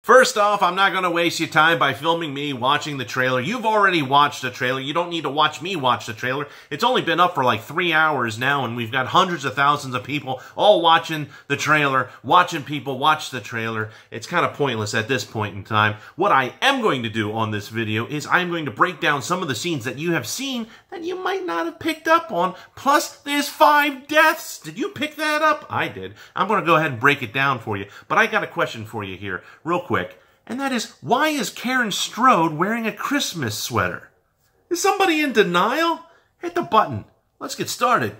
First off, I'm not going to waste your time by filming me watching the trailer. You've already watched the trailer. You don't need to watch me watch the trailer. It's only been up for like 3 hours now, and we've got hundreds of thousands of people all watching the trailer, watching people watch the trailer. It's kind of pointless at this point in time. What I am going to do on this video is I'm going to break down some of the scenes that you have seen that you might not have picked up on. Plus, there's 5 deaths. Did you pick that up? I did. I'm going to go ahead and break it down for you. But I got a question for you here, real quick. And that is, why is Karen Strode wearing a Christmas sweater? Is somebody in denial? Hit the button. Let's get started.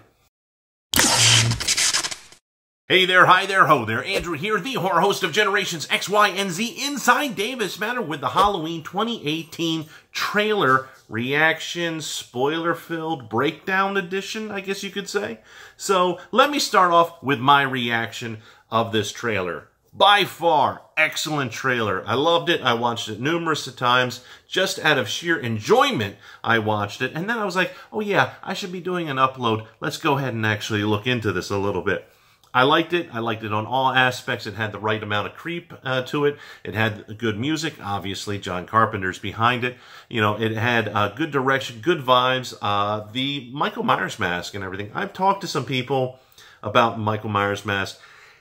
Hey there, hi there, ho there. Andrew here, the horror host of Generations X, Y, and Z Inside Davis Matter with the Halloween 2018 trailer reaction, spoiler-filled breakdown edition, I guess you could say. So let me start off with my reaction of this trailer. By far, excellent trailer. I loved it. I watched it numerous times. Just out of sheer enjoyment, I watched it. And then I was like, oh yeah, I should be doing an upload. Let's go ahead and actually look into this a little bit. I liked it. I liked it on all aspects. It had the right amount of creep to it. It had good music. Obviously, John Carpenter's behind it. You know, it had good direction, good vibes. The Michael Myers mask and everything. I've talked to some people about Michael Myers mask.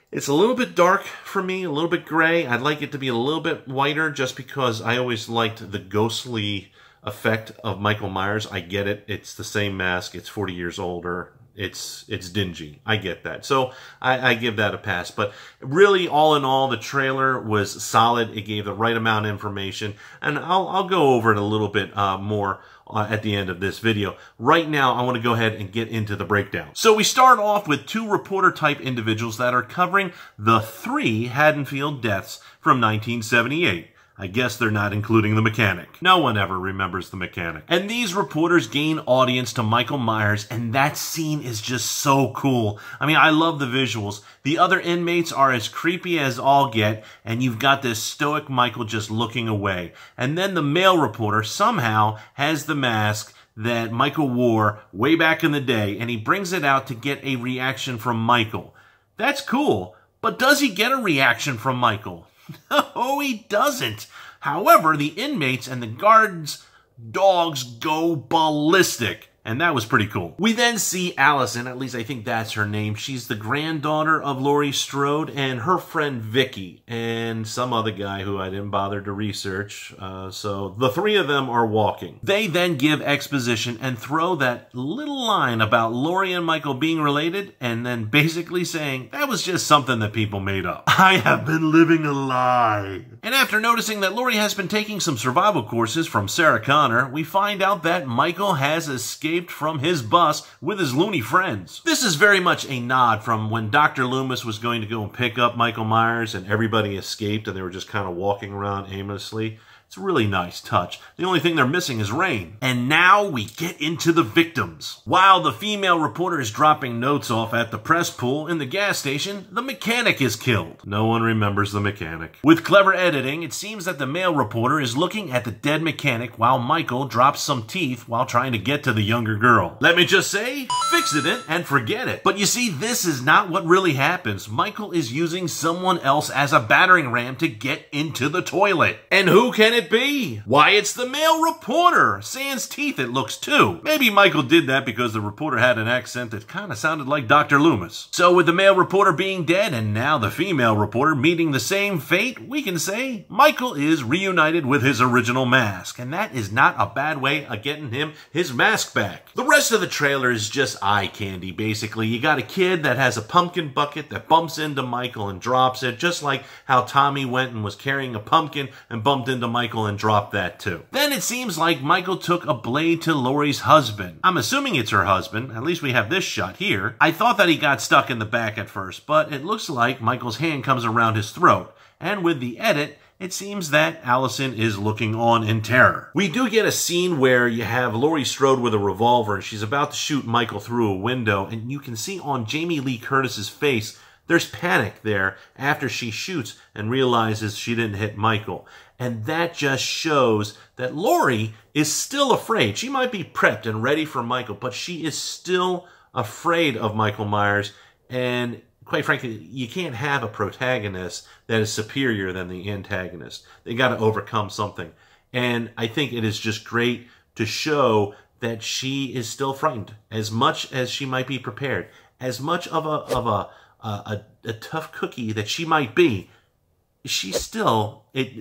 It's a little bit dark for me, a little bit gray. I'd like it to be a little bit whiter just because I always liked the ghostly effect of Michael Myers. I get it. It's the same mask. It's 40 years older. It's dingy. I get that. So I give that a pass. But really, all in all, the trailer was solid. It gave the right amount of information. And I'll go over it a little bit more at the end of this video. Right now, I want to go ahead and get into the breakdown. So we start off with 2 reporter-type individuals that are covering the 3 Haddonfield deaths from 1978. I guess they're not including the mechanic. No one ever remembers the mechanic. And these reporters gain audience to Michael Myers, and that scene is just so cool. I mean, I love the visuals. The other inmates are as creepy as all get, and you've got this stoic Michael just looking away. And then the male reporter somehow has the mask that Michael wore way back in the day, and he brings it out to get a reaction from Michael. That's cool, but does he get a reaction from Michael? No, he doesn't. However, the inmates and the guards' dogs go ballistic. And that was pretty cool. We then see Alison, at least I think that's her name. She's the granddaughter of Laurie Strode and her friend Vicki and some other guy who I didn't bother to research. So the 3 of them are walking. They then give exposition and throw that little line about Laurie and Michael being related and then basically saying, that was just something that people made up. I have been living a lie. And after noticing that Laurie has been taking some survival courses from Sarah Connor, we find out that Michael has escaped from his bus with his loony friends. This is very much a nod from when Dr. Loomis was going to go and pick up Michael Myers and everybody escaped and they were just kind of walking around aimlessly. It's a really nice touch. The only thing they're missing is rain. And now we get into the victims. While the female reporter is dropping notes off at the press pool in the gas station, the mechanic is killed. No one remembers the mechanic. With clever editing, it seems that the male reporter is looking at the dead mechanic while Michael drops some teeth while trying to get to the younger girl. Let me just say, fix it and forget it. But you see, this is not what really happens. Michael is using someone else as a battering ram to get into the toilet. And who can it be? Why, it's the male reporter. Sans teeth, it looks, too. Maybe Michael did that because the reporter had an accent that kind of sounded like Dr. Loomis. So with the male reporter being dead and now the female reporter meeting the same fate, we can say Michael is reunited with his original mask. And that is not a bad way of getting him his mask back. The rest of the trailer is just eye candy, basically. You got a kid that has a pumpkin bucket that bumps into Michael and drops it, just like how Tommy went and was carrying a pumpkin and bumped into Michael and dropped that too. Then it seems like Michael took a blade to Laurie's husband. I'm assuming it's her husband. At least we have this shot here. I thought that he got stuck in the back at first, but it looks like Michael's hand comes around his throat. And with the edit, it seems that Alison is looking on in terror. We do get a scene where you have Laurie Strode with a revolver and she's about to shoot Michael through a window, and you can see on Jamie Lee Curtis's face there's panic there after she shoots and realizes she didn't hit Michael. And that just shows that Laurie is still afraid. She might be prepped and ready for Michael, but she is still afraid of Michael Myers. And quite frankly, you can't have a protagonist that is superior than the antagonist. They got to overcome something. And I think it is just great to show that she is still frightened, as much as she might be prepared, as much of a tough cookie that she might be.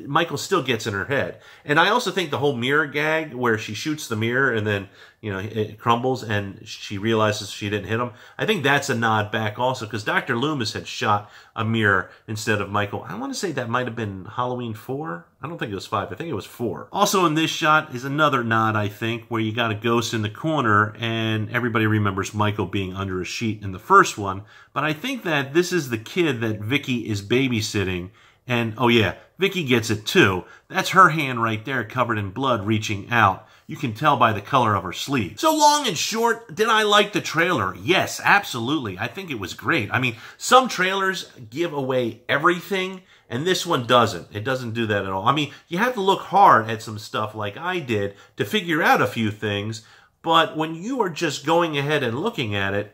Michael still gets in her head. And I also think the whole mirror gag where she shoots the mirror and then, you know, it crumbles and she realizes she didn't hit him. I think that's a nod back also, because Dr. Loomis had shot a mirror instead of Michael. I want to say that might have been Halloween 4. I don't think it was 5. I think it was 4. Also in this shot is another nod, I think, where you got a ghost in the corner and everybody remembers Michael being under a sheet in the first one. But I think that this is the kid that Vicki is babysitting. And, oh yeah, Vicki gets it too. That's her hand right there covered in blood reaching out. You can tell by the color of her sleeve. So long and short, did I like the trailer? Yes, absolutely. I think it was great. I mean, some trailers give away everything, and this one doesn't. It doesn't do that at all. I mean, you have to look hard at some stuff like I did to figure out a few things, but when you are just going ahead and looking at it,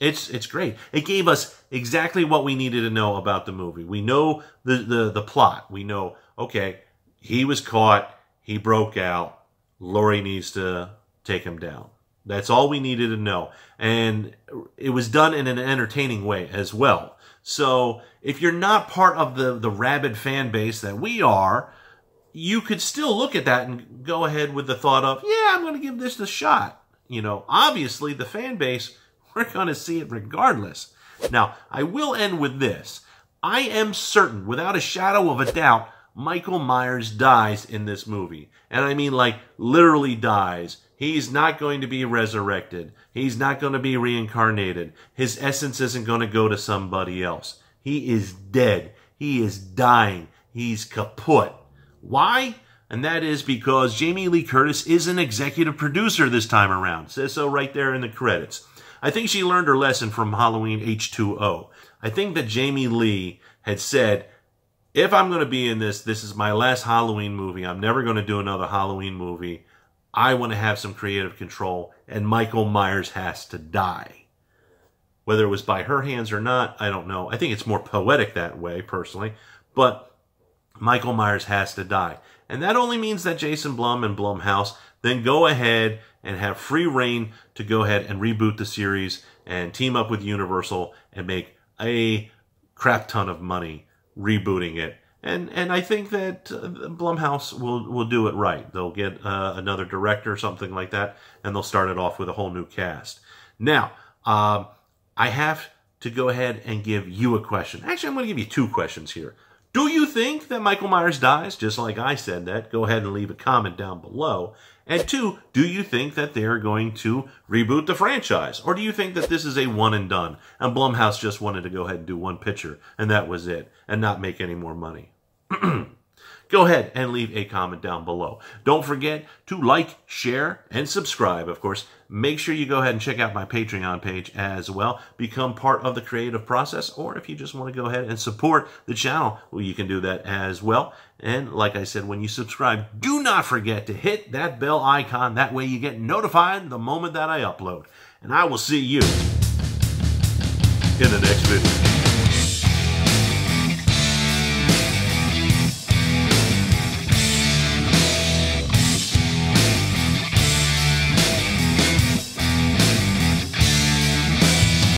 it's great. It gave us exactly what we needed to know about the movie. We know the plot. We know, okay, he was caught, he broke out, Laurie needs to take him down. That's all we needed to know. And it was done in an entertaining way as well. So if you're not part of the rabid fan base that we are, you could still look at that and go ahead with the thought of, yeah, I'm going to give this a shot. You know, obviously the fan base, we're going to see it regardless. Now, I will end with this. I am certain, without a shadow of a doubt, Michael Myers dies in this movie. And I mean, like, literally dies. He's not going to be resurrected. He's not going to be reincarnated. His essence isn't going to go to somebody else. He is dead. He is dying. He's kaput. Why? And that is because Jamie Lee Curtis is an executive producer this time around. It says so right there in the credits. I think she learned her lesson from Halloween H2O. I think that Jamie Lee had said, if I'm going to be in this is my last Halloween movie. I'm never going to do another Halloween movie. I want to have some creative control, and Michael Myers has to die. Whether it was by her hands or not, I don't know. I think it's more poetic that way, personally. But Michael Myers has to die. And that only means that Jason Blum and Blumhouse then go ahead and have free reign to go ahead and reboot the series and team up with Universal and make a crap ton of money rebooting it. And I think that Blumhouse will do it right. They'll get another director or something like that, and they'll start it off with a whole new cast. Now, I have to go ahead and give you a question. Actually, I'm going to give you two questions here. Do you think that Michael Myers dies? Just like I said that, go ahead and leave a comment down below. And two, do you think that they're going to reboot the franchise? Or do you think that this is a one and done? And Blumhouse just wanted to go ahead and do one picture, and that was it, and not make any more money? Go ahead and leave a comment down below. Don't forget to like, share, and subscribe. Of course, make sure you go ahead and check out my Patreon page as well. Become part of the creative process, or if you just want to go ahead and support the channel, well, you can do that as well. And like I said, when you subscribe, do not forget to hit that bell icon. That way you get notified the moment that I upload. And I will see you in the next video.